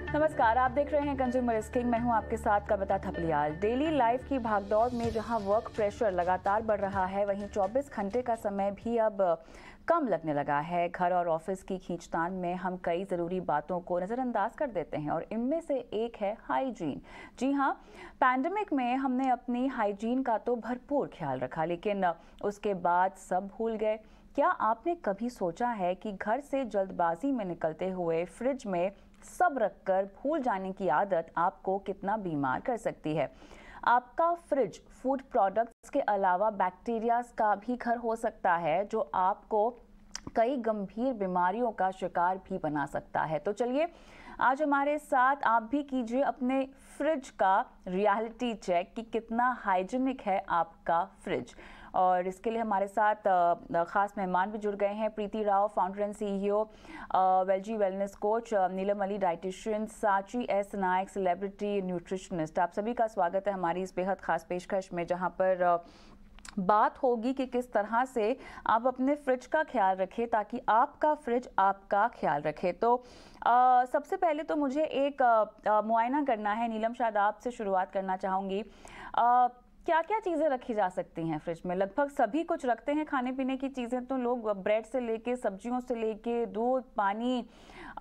नमस्कार, आप देख रहे हैं कंज्यूमर किंग। मैं हूं आपके साथ कविता थपलियाल। डेली लाइफ की भागदौड़ में जहां वर्क प्रेशर लगातार बढ़ रहा है, वहीं 24 घंटे का समय भी अब कम लगने लगा है। घर और ऑफिस की खींचतान में हम कई ज़रूरी बातों को नज़रअंदाज कर देते हैं और इनमें से एक है हाइजीन। जी हाँ, पैंडेमिक में हमने अपनी हाइजीन का तो भरपूर ख्याल रखा, लेकिन उसके बाद सब भूल गए। क्या आपने कभी सोचा है कि घर से जल्दबाजी में निकलते हुए फ्रिज में सब रखकर भूल जाने की आदत आपको कितना बीमार कर सकती है? आपका फ्रिज फूड प्रोडक्ट्स के अलावा बैक्टीरियाज का भी घर हो सकता है, जो आपको कई गंभीर बीमारियों का शिकार भी बना सकता है। तो चलिए, आज हमारे साथ आप भी कीजिए अपने फ्रिज का रियलिटी चेक कि कितना हाइजीनिक है आपका फ्रिज। और इसके लिए हमारे साथ खास मेहमान भी जुड़ गए हैं। Preeti Rao, founder and CEO वेलजी wellness coach, Neelam Ali dietitian, Sachi S Nayak celebrity nutritionist. आप सभी का स्वागत है हमारी इस बेहद खास पेशकश में, जहां पर बात होगी कि किस तरह से आप अपने फ्रिज का ख्याल रखें ताकि आपका फ्रिज आपका ख्याल रखे। तो सबसे पहले तो मुझे एक मुआयना करना है। नीलम, शायद आपसे शुरुआत करना चाहूँगी। क्या क्या चीज़ें रखी जा सकती हैं फ्रिज में? लगभग सभी कुछ रखते हैं खाने पीने की चीज़ें, तो लोग ब्रेड से लेके सब्जियों से लेके दूध, पानी,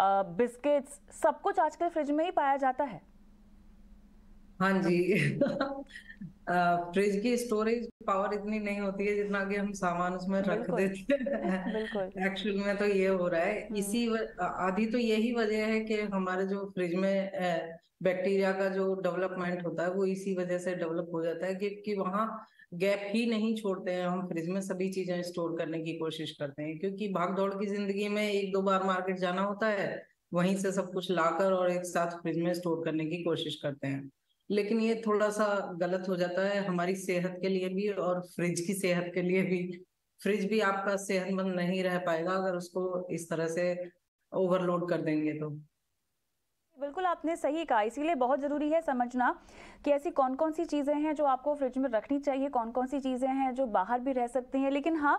बिस्किट्स, सब कुछ आजकल फ्रिज में ही पाया जाता है। हाँ जी। फ्रिज की स्टोरेज पावर इतनी नहीं होती है जितना कि हम सामान उसमें रख बिल्कुल। देते बिल्कुल। हैं। एक्चुअल में तो ये हो रहा है, आधी तो यही वजह है कि हमारे जो फ्रिज में बैक्टीरिया का जो डेवलपमेंट होता है वो इसी वजह से डेवलप हो जाता है कि वहाँ गैप ही नहीं छोड़ते हैं। हम फ्रिज में सभी चीजें स्टोर करने की कोशिश करते हैं, क्योंकि भाग दौड़ की जिंदगी में एक दो बार मार्केट जाना होता है, वहीं से सब कुछ लाकर और एक साथ फ्रिज में स्टोर करने की कोशिश करते हैं। लेकिन ये थोड़ा सा गलत हो जाता है हमारी सेहत के लिए भी और फ्रिज की सेहत के लिए भी। फ्रिज भी आपका सेहतमंद नहीं रह पाएगा अगर उसको इस तरह से ओवरलोड कर देंगे तो। बिल्कुल, आपने सही कहा। इसीलिए बहुत ज़रूरी है समझना कि ऐसी कौन कौन सी चीज़ें हैं जो आपको फ्रिज में रखनी चाहिए, कौन कौन सी चीज़ें हैं जो बाहर भी रह सकती हैं। लेकिन हाँ,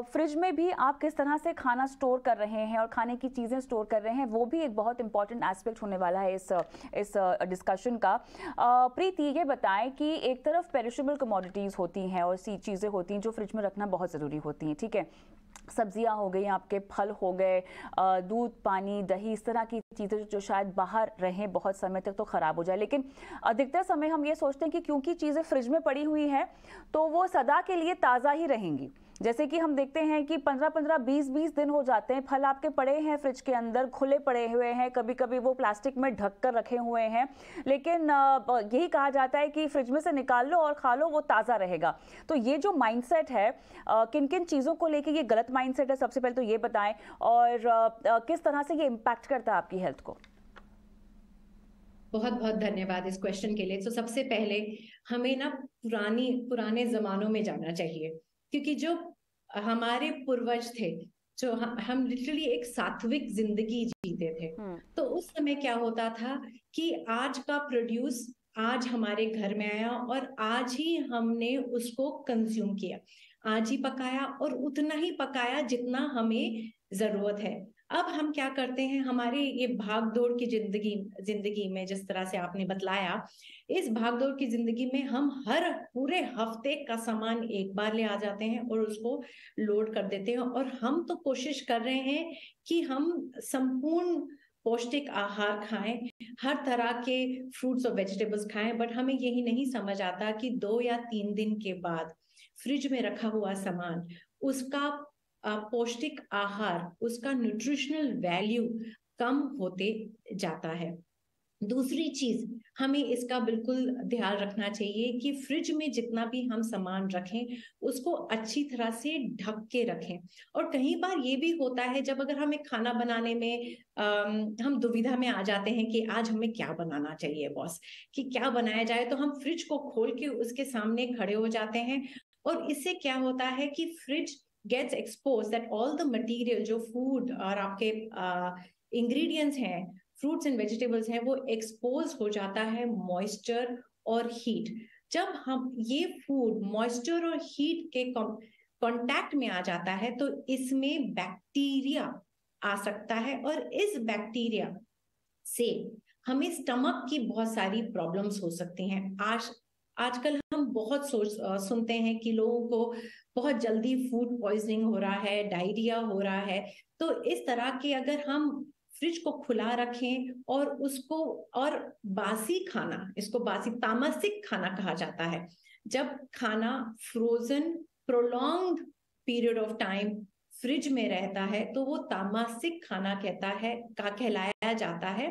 फ्रिज में भी आप किस तरह से खाना स्टोर कर रहे हैं और खाने की चीज़ें स्टोर कर रहे हैं, वो भी एक बहुत इंपॉर्टेंट एस्पेक्ट होने वाला है इस डिस्कशन का। प्रीति, ये बताएं कि एक तरफ पेरिशेबल कमोडिटीज़ होती हैं और सी चीज़ें होती हैं जो फ्रिज में रखना बहुत ज़रूरी होती हैं, ठीक है? सब्जियां हो गई, आपके फल हो गए, दूध, पानी, दही, इस तरह की चीज़ें जो शायद बाहर रहें बहुत समय तक तो ख़राब हो जाए। लेकिन अधिकतर समय हम ये सोचते हैं कि क्योंकि चीज़ें फ्रिज में पड़ी हुई हैं तो वो सदा के लिए ताज़ा ही रहेंगी। जैसे कि हम देखते हैं कि 15-15, 20-20 दिन हो जाते हैं, फल आपके पड़े हैं फ्रिज के अंदर, खुले पड़े हुए हैं, कभी कभी वो प्लास्टिक में ढक कर रखे हुए हैं, लेकिन यही कहा जाता है कि फ्रिज में से निकाल लो और खा लो, वो ताज़ा रहेगा। तो ये जो माइंडसेट है, किन किन चीज़ों को लेके ये गलत माइंडसेट है, सबसे पहले तो ये बताएं, और किस तरह से ये इम्पैक्ट करता है आपकी हेल्थ को? बहुत बहुत धन्यवाद इस क्वेश्चन के लिए। तो सबसे पहले हमें ना पुराने जमानों में जाना चाहिए, क्योंकि जो हमारे पूर्वज थे, जो हम लिटरली एक सात्विक जिंदगी जीते थे। तो उस समय क्या होता था कि आज का प्रोड्यूस आज हमारे घर में आया और आज ही हमने उसको कंज्यूम किया, आज ही पकाया और उतना ही पकाया जितना हमें जरूरत है। अब हम क्या करते हैं, हमारी ये भाग दौड़ की जिंदगी में, जिस तरह से आपने बतलाया, इस भाग दौड़ की जिंदगी में हम हर पूरे हफ्ते का सामान एक बार ले आ जाते हैं और उसको लोड कर देते हैं। और हम तो कोशिश कर रहे हैं कि हम संपूर्ण पौष्टिक आहार खाएं, हर तरह के फ्रूट्स और वेजिटेबल्स खाएं, बट हमें यही नहीं समझ आता कि 2 या 3 दिन के बाद फ्रिज में रखा हुआ सामान, उसका पौष्टिक आहार, उसका न्यूट्रिशनल वैल्यू कम होते जाता है। दूसरी चीज, हमें इसका बिल्कुल ध्यान रखना चाहिए कि फ्रिज में जितना भी हम सामान रखें उसको अच्छी तरह से ढक के रखें। और कई बार ये भी होता है, जब अगर हमें खाना बनाने में हम दुविधा में आ जाते हैं कि आज हमें क्या बनाना चाहिए बॉस, कि क्या बनाया जाए, तो हम फ्रिज को खोल के उसके सामने खड़े हो जाते हैं। और इससे क्या होता है कि fridge gets expose that all the material, जो फूड और आपके इंग्रेडिएंट्स हैं, फ्रूट्स एंड वेजिटेबल्स हैं, वो एक्सपोज हो जाता है मॉइस्चर और हीट। जब हम ये फूड मॉइस्चर और हीट के कांटेक्ट में आ जाता है तो इसमें बैक्टीरिया आ सकता है, और इस बैक्टीरिया से हमें स्टमक की बहुत सारी प्रॉब्लम्स हो सकती हैं। आजकल हम बहुत सुनते हैं कि लोगों को बहुत जल्दी फूड पॉइजनिंग हो रहा है, डायरिया हो रहा है। तो इस तरह के अगर हम फ्रिज को खुला रखें और उसको, और बासी खाना, इसको बासी तामसिक खाना कहा जाता है, जब खाना frozen prolonged period of time fridge में रहता है तो वो तामसिक खाना कहलाया जाता है।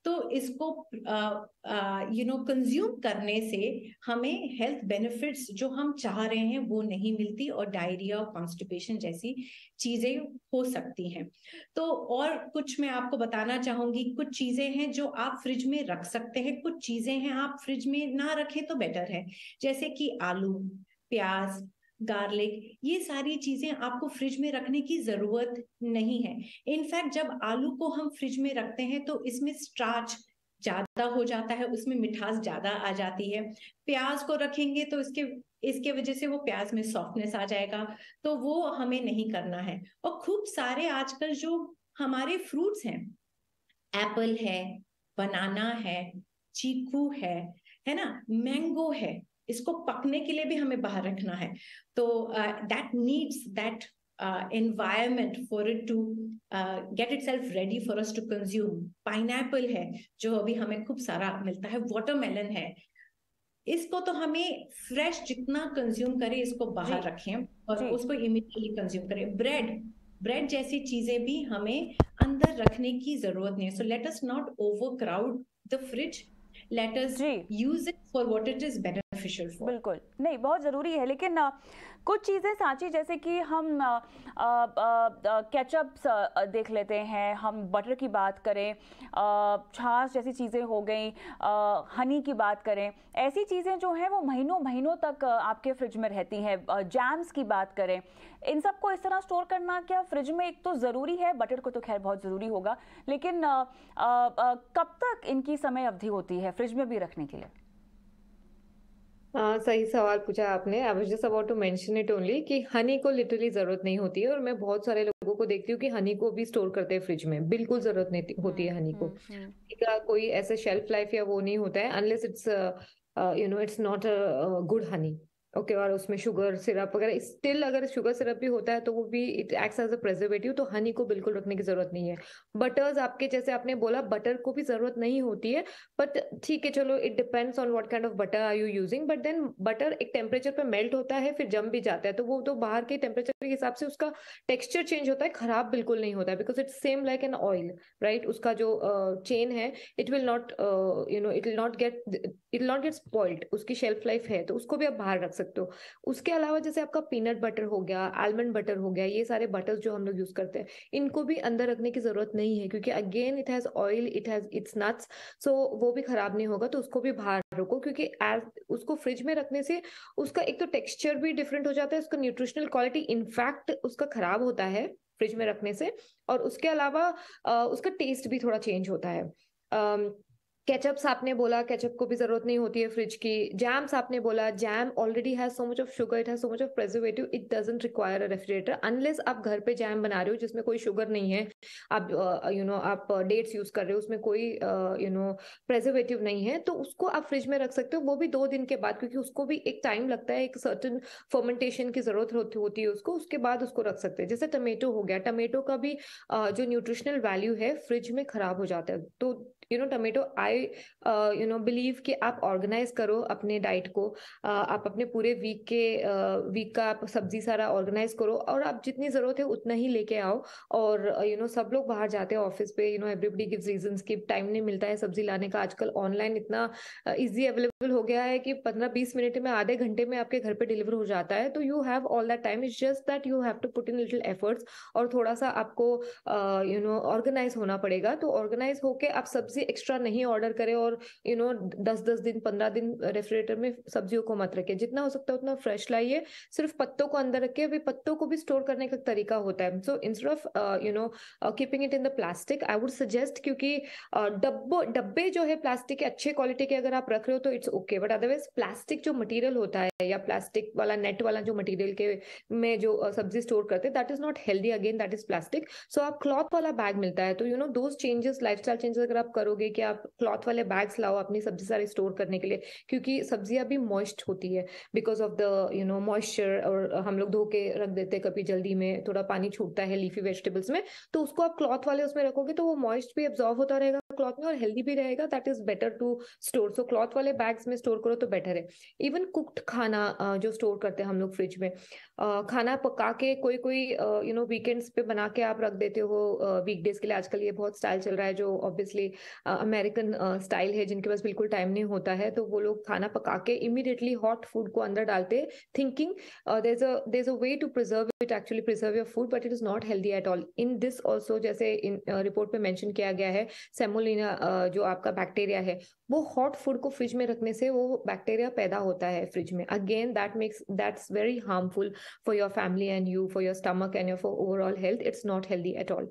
तो इसको कंज्यूम करने से हमें हेल्थ बेनिफिट्स जो हम चाह रहे हैं वो नहीं मिलती, और डायरिया और कॉन्स्टिपेशन जैसी चीजें हो सकती हैं। तो और कुछ मैं आपको बताना चाहूंगी, कुछ चीजें हैं जो आप फ्रिज में रख सकते हैं, कुछ चीजें हैं आप फ्रिज में ना रखें तो बेटर है, जैसे कि आलू, प्याज, गार्लिक, ये सारी चीजें आपको फ्रिज में रखने की जरूरत नहीं है। इनफैक्ट जब आलू को हम फ्रिज में रखते हैं तो इसमें स्टार्च ज्यादा हो जाता है, उसमें मिठास ज्यादा आ जाती है। प्याज को रखेंगे तो इसके वजह से वो प्याज में सॉफ्टनेस आ जाएगा, तो वो हमें नहीं करना है। और खूब सारे आजकल जो हमारे फ्रूट्स हैं, एप्पल है, बनाना है, चीकू है ना, मैंगो है, इसको पकने के लिए भी हमें बाहर रखना है। तो that needs that environment for it to get itself ready for us to consume. Pineapple है जो अभी हमें खूब सारा मिलता है, वाटरमेलन है, इसको तो हमें फ्रेश जितना कंज्यूम करें इसको बाहर रखें और उसको इमीडिएटली कंज्यूम करें। ब्रेड जैसी चीजें भी हमें अंदर रखने की जरूरत नहीं है। So let us not overcrowd the fridge, let us use it for what it is beneficial for. बिल्कुल नहीं, बहुत जरूरी है। लेकिन कुछ चीज़ें सांची, जैसे कि हम केचप देख लेते हैं, हम बटर की बात करें, छाछ जैसी चीज़ें हो गई, हनी की बात करें, ऐसी चीज़ें जो हैं वो महीनों महीनों तक आपके फ्रिज में रहती हैं। जैम्स की बात करें, इन सब को इस तरह स्टोर करना क्या फ्रिज में एक तो ज़रूरी है? बटर को तो खैर बहुत ज़रूरी होगा, लेकिन कब तक इनकी समय अवधि होती है फ्रिज में भी रखने के लिए? सही सवाल पूछा आपने। I was just about to mention it only कि हनी को लिटरली जरूरत नहीं होती है, और मैं बहुत सारे लोगों को देखती हूँ कि हनी को भी स्टोर करते हैं फ्रिज में। बिल्कुल जरूरत नहीं होती है हनी को। इसका कोई ऐसे शेल्फ लाइफ या वो नहीं होता है, unless it's it's not a good honey. Okay, और उसमें शुगर सिरप वगैरह, स्टिल अगर शुगर सिरप भी होता है तो वो भी it acts as a preservative, तो हनी को बिल्कुल रखने की जरूरत नहीं है। बटर्स आपके, जैसे आपने बोला, बटर को भी जरूरत नहीं होती है, बट ठीक है, चलो, it depends on what kind of butter are you using. But then butter एक टेम्परेचर पे मेल्ट होता है, फिर जम भी जाता है, तो वो तो बाहर के टेम्परेचर के हिसाब से उसका टेक्सचर चेंज होता है, खराब बिल्कुल नहीं होता है, because it's same like an oil, right. उसका जो चेन है, it will not it will not gate spoiled, उसकी शेल्फ लाइफ है, तो उसको भी आप बाहर रख सकते हो। उसके अलावा जैसे आपका पीनट बटर हो गया, आलमंड बटर हो गया, ये सारे बटर्स जो हम लोग यूज करते हैं, इनको भी अंदर रखने की जरूरत नहीं है, क्योंकि again it has oil, it's nuts, so वो भी खराब नहीं होगा, तो उसको भी बाहर रखो। क्योंकि उसको फ्रिज में रखने से उसका एक तो टेक्सचर भी डिफरेंट हो जाता है, उसका न्यूट्रिशनल क्वालिटी इनफैक्ट उसका खराब होता है फ्रिज में रखने से, और उसके अलावा उसका टेस्ट भी थोड़ा चेंज होता है। केचप्स आपने बोला, केचप को भी जरूरत नहीं होती है फ्रिज की। जैम्स आपने बोला, jam already has so much of sugar, it has so much of preservative, it doesn't require a refrigerator, unless आप घर पे जैम बना रहे हो जिसमें कोई शुगर नहीं है, आप आप डेट्स यूज कर रहे हो, उसमें कोई प्रिजर्वेटिव नहीं है, तो उसको आप फ्रिज में रख सकते हो, वो भी 2 दिन के बाद, क्योंकि उसको भी एक टाइम लगता है, एक सर्टन फर्मेंटेशन की जरूरत होती है उसको, उसके बाद उसको रख सकते हैं। जैसे टमेटो हो गया, टमेटो का भी जो न्यूट्रिशनल वैल्यू है फ्रिज में खराब हो जाता है। तो टमेटो, आई बिलीव कि आप ऑर्गेनाइज करो अपने डाइट को, आप अपने पूरे वीक का आप सब्जी सारा ऑर्गेनाइज करो, और आप जितनी जरूरत है उतना ही लेके आओ। और सब लोग बाहर जाते हैं ऑफिस पे, एवरीबडी गिव्स रीजंस कि टाइम नहीं मिलता है सब्जी लाने का। आजकल ऑनलाइन इतना इजी अवेलेबल हो गया है कि 15-20 मिनट में, आधे घंटे में आपके घर पे डिलीवर हो जाता है, तो you have all that time, it's just that you have to put in little efforts, और थोड़ा सा आपको ऑर्गेनाइज होना पड़ेगा। तो ऑर्गेनाइज होके आप सब्जी एक्स्ट्रा नहीं ऑर्डर प्रेफर करें, और 10-10 दिन 15 दिन रेफ्रिजरेटर में सब्जियों को मत रखें, जितना हो सकता है उतना फ्रेश लाइए, सिर्फ पत्तों को अंदर रखिए। अभी पत्तों को भी स्टोर करने का तरीका होता है, so instead of keeping it in the plastic, I would suggest, क्योंकि डब्बे जो है प्लास्टिक के अच्छे क्वालिटी के अगर आप रख रहे हो तो it's okay, but otherwise plastic जो मटेरियल होता है या प्लास्टिक वाला नेट वाला जो मटेरियल के में जो सब्जी स्टोर करते हैं, that is not healthy, again that is plastic. So आप क्लॉथ वाला बैग मिलता है, तो दोज चेंजेस, लाइफस्टाइल चेंजेस अगर आप करोगे कि आप क्लॉथ वाले बैग्स लाओ अपनी सब्जी सारी स्टोर करने के लिए, क्योंकि सब्जियां भी मॉइस्ट होती है बिकॉज ऑफ द मॉइस्चर, और हम लोग धो के रख देते हैं, कभी जल्दी में थोड़ा पानी छूटता है लीफी वेजिटेबल्स में, तो उसको आप क्लॉथ वाले उसमें रखोगे तो वो मॉइस्ट भी एब्जॉर्ब होता रहेगा क्लॉथ में और हेल्दी भी रहेगा, that is better to store. So cloth वाले बैग्स में स्टोर करो तो बेटर है। इवन कुक्ड खाना जो स्टोर करते हैं हम लोग फ्रिज में, खाना पका के कोई वीकेंड्स पे बना के आप रख देते हो वीकडेज के लिए, आजकल ये बहुत स्टाइल चल रहा है जो ऑब्वियसली अमेरिकन स्टाइल है, जिनके पास बिल्कुल टाइम नहीं होता है, तो वो लोग खाना पका के इमीडिएटली हॉट फूड को अंदर डालते, thinking there is a way to preserve it, actually preserve your food, but it is not healthy at all. In this also, जैसे इन रिपोर्ट में मेंशन किया गया है, सेमोलिना जो आपका बैक्टीरिया है, वो हॉट फूड को फ्रिज में रखने से वो बैक्टीरिया पैदा होता है फ्रिज में, again that's very harmful for your family and you, for your stomach and your for overall health. It's not healthy at all.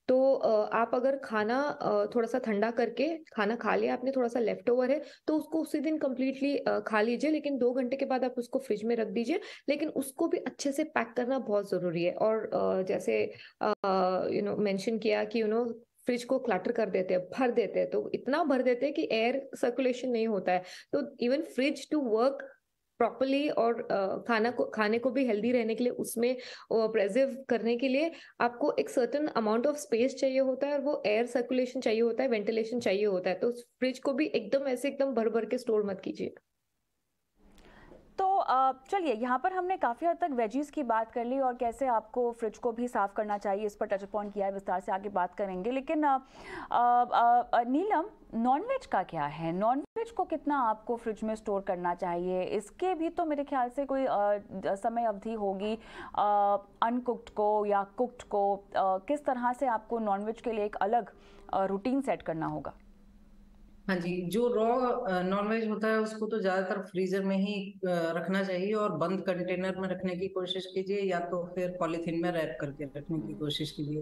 तो आप अगर खाना थोड़ा सा ठंडा करके खाना खा लिया आपने, थोड़ा सा लेफ्ट ओवर है तो उसको उसी दिन कंप्लीटली खा लीजिए, लेकिन 2 घंटे के बाद आप उसको फ्रिज में रख दीजिए, लेकिन उसको भी अच्छे से पैक करना बहुत जरूरी है। और जैसे मेंशन किया कि फ्रिज को क्लटर कर देते हैं, भर देते हैं, तो इतना भर देते हैं कि एयर सर्कुलेशन नहीं होता है, तो even fridge to work properly और खाने को भी हेल्दी रहने के लिए, उसमें प्रेजर्व करने के लिए आपको एक सर्टेन अमाउंट ऑफ स्पेस चाहिए होता है, और वो एयर सर्कुलेशन चाहिए होता है, वेंटिलेशन चाहिए होता है, तो फ्रिज को भी एकदम भर भर के स्टोर मत कीजिए। तो चलिए, यहाँ पर हमने काफ़ी हद तक वेजीज की बात कर ली और कैसे आपको फ्रिज को भी साफ़ करना चाहिए, इस पर टच पॉइंट किया है, विस्तार से आगे बात करेंगे। लेकिन नीलम, नॉनवेज का क्या है? नॉनवेज को कितना आपको फ्रिज में स्टोर करना चाहिए? इसके भी तो मेरे ख्याल से कोई समय अवधि होगी, अनकुक्ड को या कुक्ड को, किस तरह से आपको नॉनवेज के लिए एक अलग रूटीन सेट करना होगा? हाँ जी, जो रॉ नॉनवेज होता है उसको तो ज्यादातर फ्रीजर में ही रखना चाहिए, और बंद कंटेनर में रखने की कोशिश कीजिए, या तो फिर पॉलीथीन में रैप करके रखने की कोशिश कीजिए,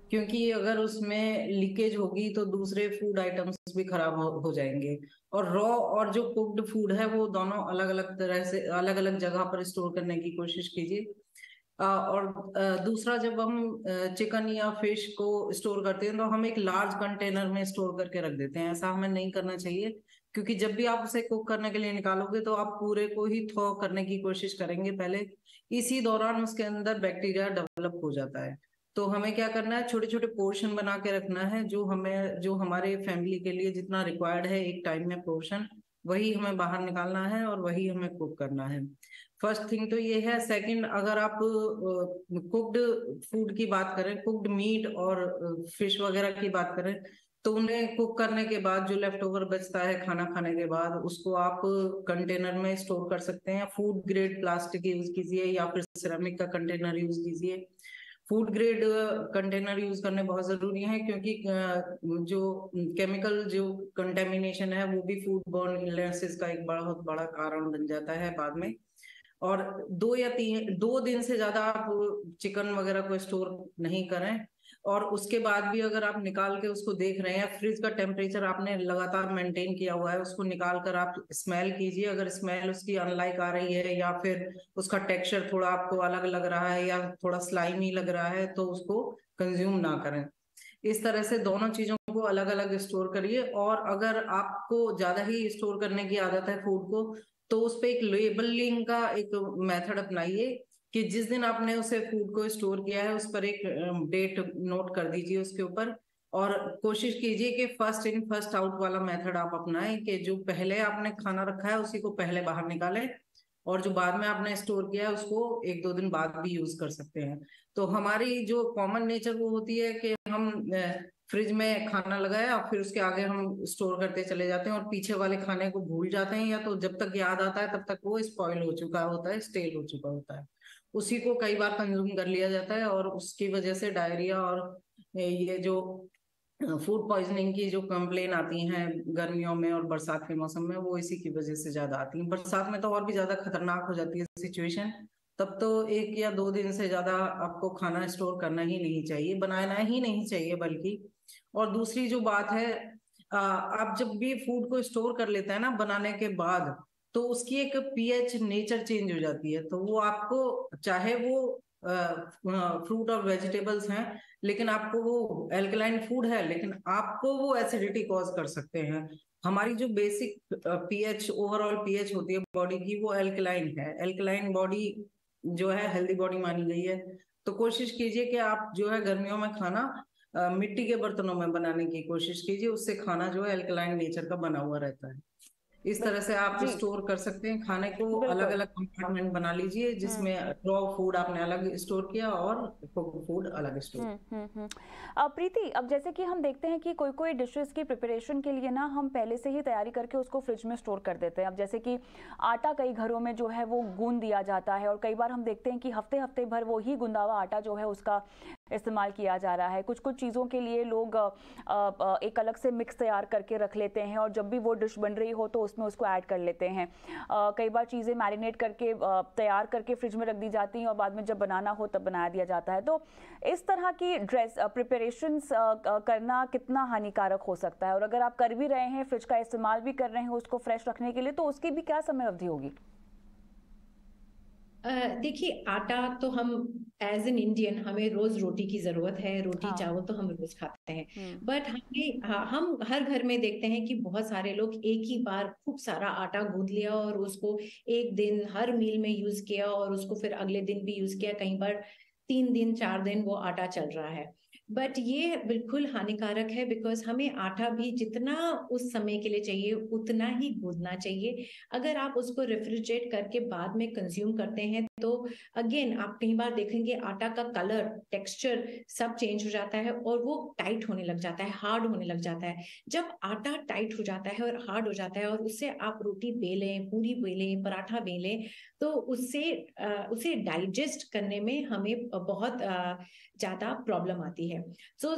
क्योंकि अगर उसमें लीकेज होगी तो दूसरे फूड आइटम्स भी खराब हो जाएंगे। और रॉ और जो कुक्ड फूड है वो दोनों अलग अलग तरह से अलग अलग जगह पर स्टोर करने की कोशिश कीजिए। और दूसरा, जब हम चिकन या फिश को स्टोर करते हैं तो हम एक लार्ज कंटेनर में स्टोर करके रख देते हैं, ऐसा हमें नहीं करना चाहिए, क्योंकि जब भी आप उसे कुक करने के लिए निकालोगे तो आप पूरे को ही थॉ करने की कोशिश करेंगे पहले, इसी दौरान उसके अंदर बैक्टीरिया डेवलप हो जाता है। तो हमें क्या करना है, छोटे छोटे पोर्शन बना के रखना है, जो हमारे फैमिली के लिए जितना रिक्वायर्ड है एक टाइम में पोर्शन, वही हमें बाहर निकालना है और वही हमें कुक करना है। फर्स्ट थिंग तो ये है। सेकंड, अगर आप कुक्ड फूड की बात करें, कुक्ड मीट और फिश वगैरह की बात करें, तो उन्हें कुक करने के बाद जो लेफ्ट ओवर बचता है खाना खाने के बाद, उसको आप कंटेनर में स्टोर कर सकते हैं। फूड ग्रेड प्लास्टिक यूज कीजिए या फिर सिरेमिक का कंटेनर यूज कीजिए। फूड ग्रेड कंटेनर यूज करने बहुत जरूरी है, क्योंकि जो केमिकल जो कंटेमिनेशन है वो भी फूड बॉर्न इलनेसेस का एक बहुत बड़ा कारण बन जाता है बाद में। और 2 दिन से ज्यादा आप चिकन वगैरह को स्टोर नहीं करें, और उसके बाद भी अगर आप निकाल के उसको देख रहे हैं, फ्रिज का टेम्परेचर आपने लगातार मेंटेन किया हुआ है, उसको निकाल कर आप स्मेल कीजिए। अगर स्मेल उसकी अनलाइक आ रही है या फिर उसका टेक्सचर थोड़ा आपको अलग लग रहा है या थोड़ा स्लाइमी लग रहा है, तो उसको कंज्यूम ना करें। इस तरह से दोनों चीजों को अलग अलग स्टोर करिए। और अगर आपको ज्यादा ही स्टोर करने की आदत है फूड को, तो उस पे एक लेबलिंग का एक मेथड अपनाइए कि जिस दिन आपने उसे फूड को स्टोर किया है उस पर एक डेट नोट कर दीजिए उसके ऊपर, और कोशिश कीजिए कि फर्स्ट इन फर्स्ट आउट वाला मेथड आप अपनाएं, कि जो पहले आपने खाना रखा है उसी को पहले बाहर निकालें, और जो बाद में आपने स्टोर किया है उसको 1-2 दिन बाद भी यूज कर सकते हैं। तो हमारी जो कॉमन नेचर वो होती है कि हम फ्रिज में खाना लगाया फिर उसके आगे हम स्टोर करते चले जाते हैं और पीछे वाले खाने को भूल जाते हैं, या तो जब तक याद आता है तब तक वो स्पॉइल हो चुका होता है, स्टेल हो चुका होता है, उसी को कई बार कंज्यूम कर लिया जाता है, और उसकी वजह से डायरिया और ये जो फूड पॉइजनिंग की जो कंप्लेन आती हैं गर्मियों में और बरसात के मौसम में, वो इसी की वजह से ज्यादा आती हैं। बरसात में तो और भी ज्यादा खतरनाक हो जाती है सिचुएशन। तब तो 1 या 2 दिन से ज्यादा आपको खाना स्टोर करना ही नहीं चाहिए, बनाना ही नहीं चाहिए बल्कि। और दूसरी जो बात है, आप जब भी फूड को स्टोर कर लेते हैं ना बनाने के बाद, तो उसकी एक पीएच नेचर चेंज हो जाती है। तो वो आपको, चाहे वो फ्रूट और वेजिटेबल्स हैं, लेकिन आपको वो एल्कलाइन फूड है, लेकिन आपको वो एसिडिटी कॉज कर सकते हैं। हमारी जो बेसिक पीएच, ओवरऑल पीएच होती है बॉडी की, वो एल्कलाइन है। एल्कलाइन बॉडी जो है हेल्दी बॉडी मानी गई है। तो कोशिश कीजिए कि आप जो है गर्मियों में खाना मिट्टी के बर्तनों में बनाने की कोशिश कीजिए। उससे खाना जो है एल्कलाइन नेचर का बना हुआ रहता है। इस तरह से आप जी स्टोर कर सकते हैं खाने को। अलग बिल्कुल। अलग कंपार्टमेंट बना लीजिए, जिसमें रॉ फूड आपने अलग स्टोर किया और कुक फूड अलग स्टोर। प्रीति, अब जैसे कि हम देखते हैं कि कोई कोई डिशेस की प्रिपरेशन के लिए ना हम पहले से ही तैयारी करके उसको फ्रिज में स्टोर कर देते हैं। अब जैसे कि आटा कई घरों में जो है वो गूंद दिया जाता है, और कई बार हम देखते हैं कि हफ्ते हफ्ते भर वो ही गुंदा हुआ आटा जो है उसका इस्तेमाल किया जा रहा है। कुछ कुछ चीज़ों के लिए लोग एक अलग से मिक्स तैयार करके रख लेते हैं, और जब भी वो डिश बन रही हो तो उसमें उसको ऐड कर लेते हैं। कई बार चीज़ें मैरिनेट करके तैयार करके फ्रिज में रख दी जाती हैं, और बाद में जब बनाना हो तब बना दिया जाता है। तो इस तरह की प्रिपरेशंस करना कितना हानिकारक हो सकता है, और अगर आप कर भी रहे हैं, फ्रिज का इस्तेमाल भी कर रहे हैं उसको फ्रेश रखने के लिए, तो उसकी भी क्या समय अवधि होगी? देखिए, आटा तो हम एज एन इंडियन हमें रोज रोटी की जरूरत है, रोटी चावल तो हम रोज खाते हैं। बट हम हर घर में देखते हैं कि बहुत सारे लोग एक ही बार खूब सारा आटा गूंद लिया और उसको एक दिन हर मील में यूज किया, और उसको फिर अगले दिन भी यूज किया। कई बार 3 दिन 4 दिन वो आटा चल रहा है। बट ये बिल्कुल हानिकारक है, बिकॉज हमें आटा भी जितना उस समय के लिए चाहिए उतना ही गूंदना चाहिए। अगर आप उसको रेफ्रिजरेट करके बाद में कंज्यूम करते हैं तो अगेन आप कई बार देखेंगे आटा का कलर, टेक्सचर सब चेंज हो जाता है, और वो टाइट होने लग जाता है, हार्ड होने लग जाता है। जब आटा टाइट हो जाता है और हार्ड हो जाता है, और उससे आप रोटी बेलें, पूरी बेलें, पराठा बेलें, तो उसे डाइजेस्ट करने में हमें बहुत ज्यादा प्रॉब्लम आती है। सो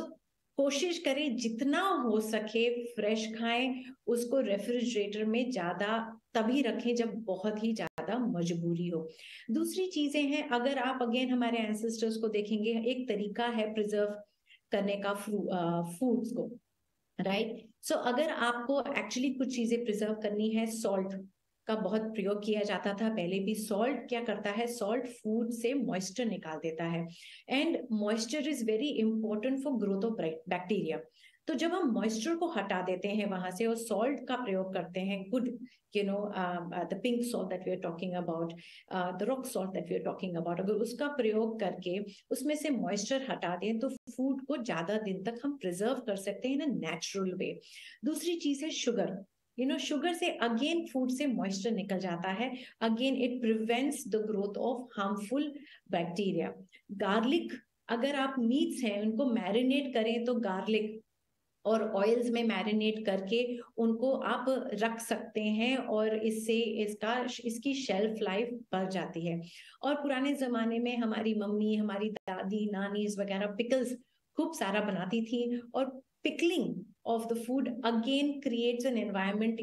कोशिश करें जितना हो सके फ्रेश खाएं, उसको रेफ्रिजरेटर में ज्यादा तभी रखें जब बहुत ही ज्यादा मजबूरी हो। दूसरी चीजें हैं, अगर आप अगेन हमारे एंसेस्टर्स को देखेंगे, एक तरीका है प्रिजर्व करने का फूड्स को, राइट। सो अगर आपको एक्चुअली कुछ चीजें प्रिजर्व करनी है, सॉल्ट का बहुत प्रयोग किया जाता था पहले भी। सॉल्ट क्या करता है, सॉल्ट फूड से मॉइस्चर निकाल देता है, and moisture is very important for growth of bacteria. तो जब हम मॉइस्चर को हटा देते हैं वहां से और सॉल्ट का प्रयोग करते हैं, good the pink salt that we are talking about, the rock salt that we are talking about, अगर उसका प्रयोग करके उसमें से मॉइस्चर हटा दें तो फूड को ज्यादा दिन तक हम प्रिजर्व कर सकते हैं इन अ नेचुरल वे। दूसरी चीज है शुगर। शुगर से अगेन फूड से मॉइस्चर निकल जाता है, again it prevents the growth of harmful bacteria. Garlic, अगर आप मीट्स हैं उनको मैरिनेट करें तो गार्लिक और ऑयल्स में मैरिनेट करके उनको आप रख सकते हैं, और इससे इसकी शेल्फ लाइफ बढ़ जाती है। और पुराने जमाने में हमारी मम्मी, हमारी दादी, नानीज वगैरह पिकल्स खूब सारा बनाती थी, और pickling of the food again creates an environment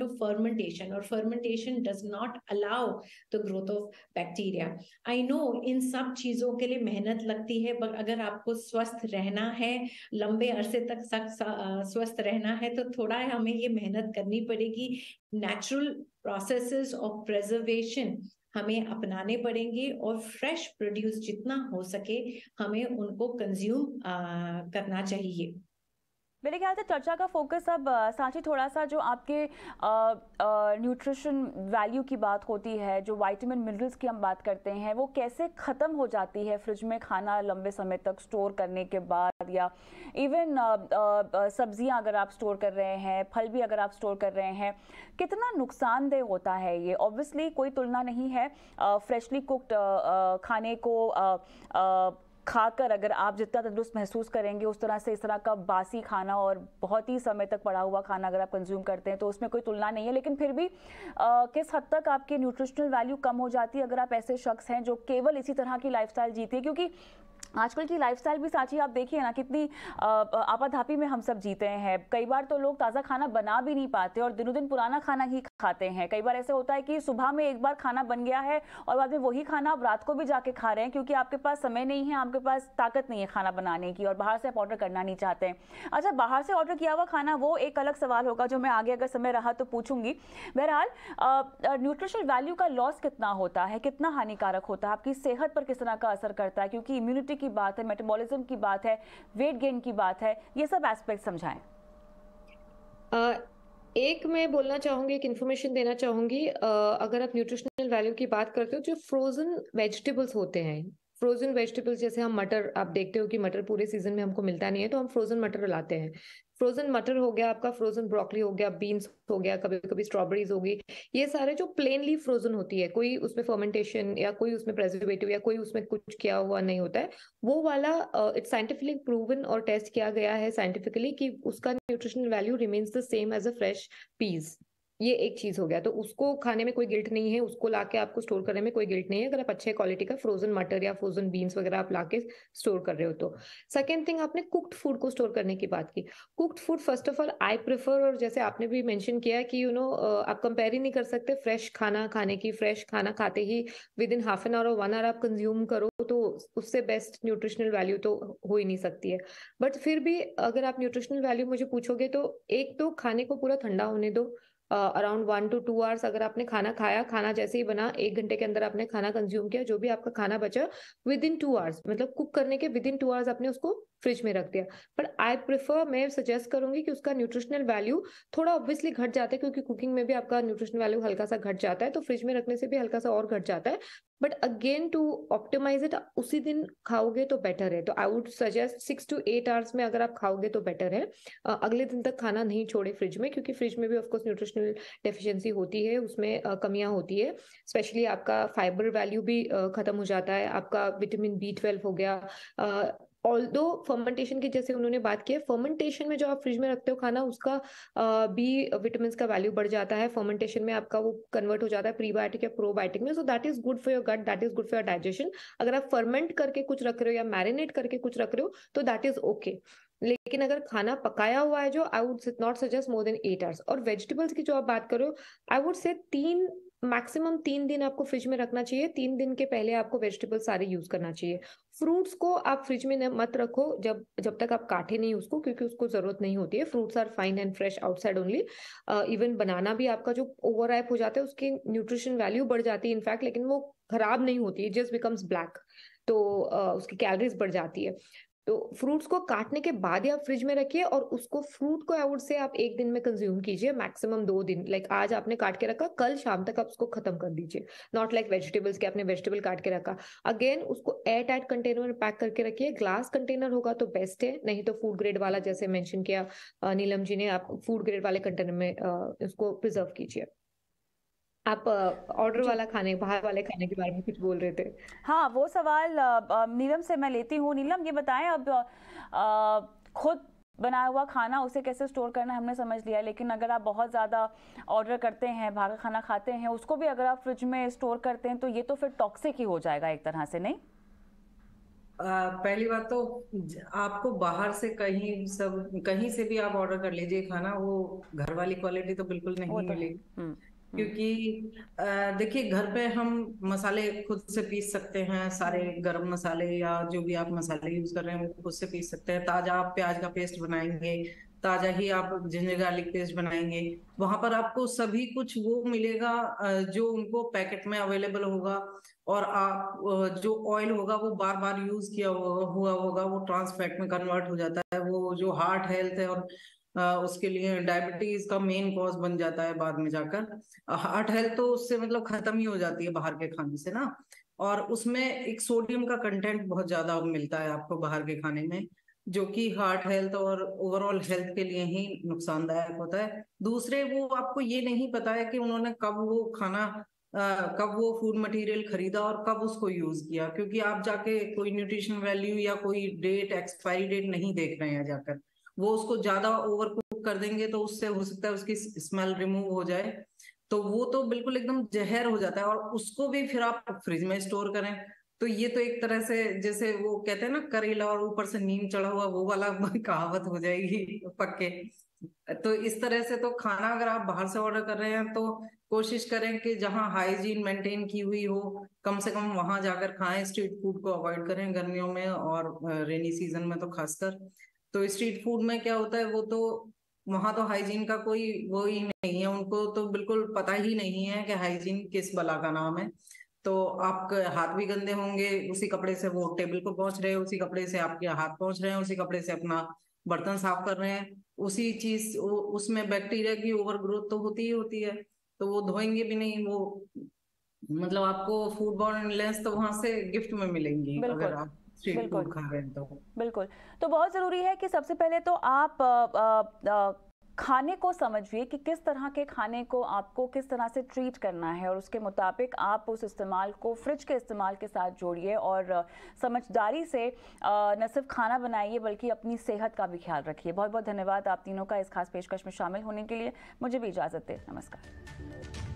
of fermentation, or fermentation does not allow the growth of bacteria. I know इन सब चीजों के लिए मेहनत लगती है, पर अगर आपको स्वस्थ रहना है, लंबे अरसे तक स्वस्थ रहना है, तो थोड़ा हमें ये मेहनत करनी पड़ेगी। नेचुरल प्रोसेसेस ऑफ प्रिजर्वेशन हमें अपनाने पड़ेंगे, और फ्रेश प्रोड्यूस जितना हो सके हमें उनको कंज्यूम करना चाहिए। मेरे ख्याल से चर्चा का फोकस अब सांची थोड़ा सा जो आपके न्यूट्रिशन वैल्यू की बात होती है, जो विटामिन मिनरल्स की हम बात करते हैं, वो कैसे ख़त्म हो जाती है फ्रिज में खाना लंबे समय तक स्टोर करने के बाद, या इवन सब्जियां अगर आप स्टोर कर रहे हैं, फल भी अगर आप स्टोर कर रहे हैं, कितना नुकसानदेह होता है ये? ऑब्वियसली कोई तुलना नहीं है फ्रेशली कुक्ड खाने को खाकर अगर आप जितना तंदुरुस्त महसूस करेंगे, उस तरह से इस तरह का बासी खाना और बहुत ही समय तक पड़ा हुआ खाना अगर आप कंज्यूम करते हैं तो उसमें कोई तुलना नहीं है। लेकिन फिर भी किस हद तक आपकी न्यूट्रिशनल वैल्यू कम हो जाती है अगर आप ऐसे शख्स हैं जो केवल इसी तरह की लाइफस्टाइल जीती है? क्योंकि आजकल की लाइफस्टाइल भी साची आप देखिए ना, कितनी आपाधापी में हम सब जीते हैं। कई बार तो लोग ताज़ा खाना बना भी नहीं पाते और दिनों दिन पुराना खाना ही खाते हैं। कई बार ऐसे होता है कि सुबह में एक बार खाना बन गया है और बाद में वही खाना आप रात को भी जाके खा रहे हैं, क्योंकि आपके पास समय नहीं है, आपके पास ताकत नहीं है खाना बनाने की, और बाहर से आप ऑर्डर करना नहीं चाहते हैं। अच्छा, बाहर से ऑर्डर किया हुआ खाना वो एक अलग सवाल होगा जो मैं आगे अगर समय रहा तो पूछूंगी। बहरहाल न्यूट्रिशनल वैल्यू का लॉस कितना होता है, कितना हानिकारक होता है, आपकी सेहत पर किस तरह का असर करता है, क्योंकि इम्यूनिटी की बात है, मेटाबॉलिज्म की बात है, वेट गेन की बात है, ये सब एस्पेक्ट समझाएं। एक मैं बोलना चाहूंगी, एक इन्फॉर्मेशन देना चाहूंगी। अगर आप न्यूट्रिशनल वैल्यू की बात करते हो, जो फ्रोजन वेजिटेबल्स होते हैं, फ्रोजन वेजिटेबल्स जैसे हम मटर, आप देखते हो कि मटर पूरे सीजन में हमको मिलता नहीं है, तो हम फ्रोजन मटर लाते हैं। फ्रोजन मटर हो गया आपका, फ्रोजन ब्रोकली हो गया, बीन्स हो गया, कभी कभी स्ट्रॉबेरीज होगी, ये सारे जो प्लेनली फ्रोजन होती है, कोई उसमें फर्मेंटेशन या कोई उसमें प्रेजर्वेटिव या कोई उसमें कुछ किया हुआ नहीं होता है, वो वाला इट्स साइंटिफिकली प्रूवन और टेस्ट किया गया है साइंटिफिकली कि उसका nutritional value remains the same as a fresh piece. ये एक चीज हो गया, तो उसको खाने में कोई गिल्ट नहीं है, उसको लाके आपको स्टोर करने में कोई गिल्ट नहीं है अगर आप अच्छे क्वालिटी का फ्रोजन मटर या फ्रोजन बीन्स वगैरह आप लाके स्टोर कर रहे हो तो। सेकेंड थिंग, आपने कुक्ड फूड को स्टोर करने की बात की। Cooked food first of all I prefer, और जैसे आपने भी मेंशन किया कि आप कंपेयर ही नहीं कर सकते फ्रेश खाना खाने की, फ्रेश खाना खाते ही within half an hour और 1 आवर आप कंज्यूम करो, तो उससे बेस्ट न्यूट्रिशनल वैल्यू तो हो ही नहीं सकती है। बट फिर भी अगर आप न्यूट्रिशनल वैल्यू मुझे पूछोगे तो एक तो खाने को पूरा ठंडा होने दो, अराउंड 1 to 2 आवर्स। अगर आपने खाना खाया, खाना जैसे ही बना 1 घंटे के अंदर आपने खाना कंज्यूम किया, जो भी आपका खाना बचा विद इन 2 आवर्स, मतलब कुक करने के विद इन 2 आवर्स आपने उसको फ्रिज में रख दिया। पर आई प्रेफर, मैं सजेस्ट करूंगी कि उसका न्यूट्रिशनल वैल्यू थोड़ा ऑब्वियसली घट जाता है, क्योंकि कुकिंग में भी आपका न्यूट्रिशनल वैल्यू हल्का सा घट जाता है, तो फ्रिज में रखने से भी हल्का सा और घट जाता है। But again to optimize it, उसी दिन खाओगे तो बेटर है। तो I would suggest 6 to 8 hours में अगर आप खाओगे तो बेटर है। अगले दिन तक खाना नहीं छोड़े फ्रिज में, क्योंकि फ्रिज में भी ऑफकोर्स न्यूट्रिशनल डेफिशिएंसी होती है, उसमें कमियां होती है। स्पेशली आपका फाइबर वैल्यू भी खत्म हो जाता है, आपका विटामिन B12 हो गया। ऑल्दो फर्मेंटेशन की जैसे उन्होंने बात की है, फर्मेंटेशन में जो आप फ्रिज में रखते हो खाना, उसका बी विटामिन का वैल्यू बढ़ जाता है। फर्मेंटेशन में आपका वो कन्वर्ट हो जाता है प्रीबायोटिक या प्रोबायोटिक में, so that is good for your gut, that is good for your digestion. अगर आप फर्मेंट करके कुछ रख रहे हो या मैरिनेट करके कुछ रख रहे हो तो दैट इज ओके। लेकिन अगर खाना पकाया हुआ है जो, I would not suggest more than 8 hours. और वेजिटेबल्स की जो आप बात करो, आई वुड से मैक्सिमम 3 दिन आपको फ्रिज में रखना चाहिए। 3 दिन के पहले आपको वेजिटेबल सारे यूज करना चाहिए। फ्रूट्स को आप फ्रिज में मत रखो जब तक आप काटे नहीं उसको, क्योंकि उसको जरूरत नहीं होती है। Fruits are fine and fresh outside only. Even banana भी आपका जो ओवर राइप हो जाता है उसकी न्यूट्रिशन वैल्यू बढ़ जाती है इनफैक्ट, लेकिन वो खराब नहीं होती है, जस्ट बिकम्स ब्लैक, तो उसकी कैलोरीज बढ़ जाती है। तो फ्रूट्स को काटने के बाद ही आप फ्रिज में रखिए, और उसको फ्रूट को आई वुड से आप 1 दिन में कंज्यूम कीजिए, मैक्सिमम 2 दिन। लाइक आज आपने काट के रखा, कल शाम तक आप उसको खत्म कर दीजिए। नॉट लाइक वेजिटेबल्स के आपने वेजिटेबल काट के रखा, अगेन उसको एयर टाइट कंटेनर में पैक करके रखिए। ग्लास कंटेनर होगा तो बेस्ट है, नहीं तो फूड ग्रेड वाला, जैसे मेंशन किया नीलम जी ने, आप फूड ग्रेड वाले कंटेनर में इसको प्रिजर्व कीजिए। आप ऑर्डर वाला खाने, बाहर वाले खाने के बारे में कुछ बोल रहे थे। हाँ, वो सवाल नीलम से मैं लेती हूँ। नीलम, ये बताएं, अब खुद बनाया हुआ खाना उसे कैसे स्टोर करना है हमने समझ लिया, लेकिन अगर आप बहुत ज़्यादा ऑर्डर करते हैं, बाहर का खाना खाते हैं, उसको भी अगर आप फ्रिज में स्टोर करते हैं तो ये तो फिर टॉक्सिक ही हो जाएगा एक तरह से, नहीं? पहली बात तो आपको बाहर से कहीं से भी आप ऑर्डर कर लीजिए खाना, वो घर वाली क्वालिटी तो बिल्कुल नहीं मिलेगी। क्योंकि देखिए, घर पे हम मसाले खुद से पीस सकते हैं, सारे गरम मसाले या जो भी आप मसाले यूज कर रहे हैं वो खुद से पीस सकते हैं। ताजा आप प्याज का पेस्ट बनाएंगे, ताजा ही आप जिंजर गार्लिक पेस्ट बनाएंगे, वहां पर आपको सभी कुछ वो मिलेगा जो उनको पैकेट में अवेलेबल होगा। और आप जो ऑयल होगा वो बार बार यूज किया हुआ होगा, वो ट्रांस फैट में कन्वर्ट हो जाता है। वो जो हार्ट हेल्थ है और उसके लिए डायबिटीज का मेन कॉज बन जाता है बाद में जाकर। हार्ट हेल्थ तो उससे मतलब खत्म ही हो जाती है बाहर के खाने से ना। और उसमें एक सोडियम का कंटेंट बहुत ज्यादा मिलता है आपको बाहर के खाने में, जो कि हार्ट हेल्थ और ओवरऑल हेल्थ के लिए ही नुकसानदायक होता है। दूसरे, वो आपको ये नहीं पता है कि उन्होंने कब वो खाना कब वो फूड मटेरियल खरीदा और कब उसको यूज किया, क्योंकि आप जाके कोई न्यूट्रिशन वैल्यू या कोई डेट, एक्सपायरी डेट नहीं देख रहे हैं जाकर। वो उसको ज्यादा ओवर कुक कर देंगे तो उससे हो सकता है उसकी स्मेल रिमूव हो जाए, तो वो तो बिल्कुल एकदम जहर हो जाता है। और उसको भी फिर आप फ्रिज में स्टोर करें तो ये तो एक तरह से जैसे वो कहते हैं ना, करेला और ऊपर से नीम चढ़ा हुआ, वो वाला कहावत हो जाएगी पक्के। तो इस तरह से तो खाना अगर आप बाहर से ऑर्डर कर रहे हैं तो कोशिश करें कि जहाँ हाइजीन मेंटेन की हुई हो, कम से कम वहां जाकर खाएं। स्ट्रीट फूड को अवॉइड करें गर्मियों में और रेनी सीजन में तो खासकर। तो स्ट्रीट फूड में क्या होता है, वो तो वहां तो हाइजीन का कोई वो ही नहीं है, उनको तो बिल्कुल पता ही नहीं है कि हाइजीन किस बला का नाम है। तो आपके हाथ भी गंदे होंगे, उसी कपड़े से वो टेबल को पहुंच रहे हैं, उसी कपड़े से आपके हाथ पहुंच रहे हैं, उसी कपड़े से अपना बर्तन साफ कर रहे हैं, उसी चीज उसमें बैक्टीरिया की ओवर ग्रोथ तो होती ही होती है। तो वो धोएंगे भी नहीं, वो मतलब आपको फूड बॉर्न इलनेस तो वहां से गिफ्ट में मिलेंगी अगर आप स्ट्रीट फूड खा रहे हैं तो। बिल्कुल। तो बहुत ज़रूरी है कि सबसे पहले तो आप खाने को समझिए कि किस तरह के खाने को आपको किस तरह से ट्रीट करना है, और उसके मुताबिक आप उस इस्तेमाल को फ्रिज के इस्तेमाल के साथ जोड़िए और समझदारी से न सिर्फ खाना बनाइए बल्कि अपनी सेहत का भी ख्याल रखिए। बहुत बहुत धन्यवाद आप तीनों का इस खास पेशकश में शामिल होने के लिए। मुझे भी इजाज़त दें। नमस्कार।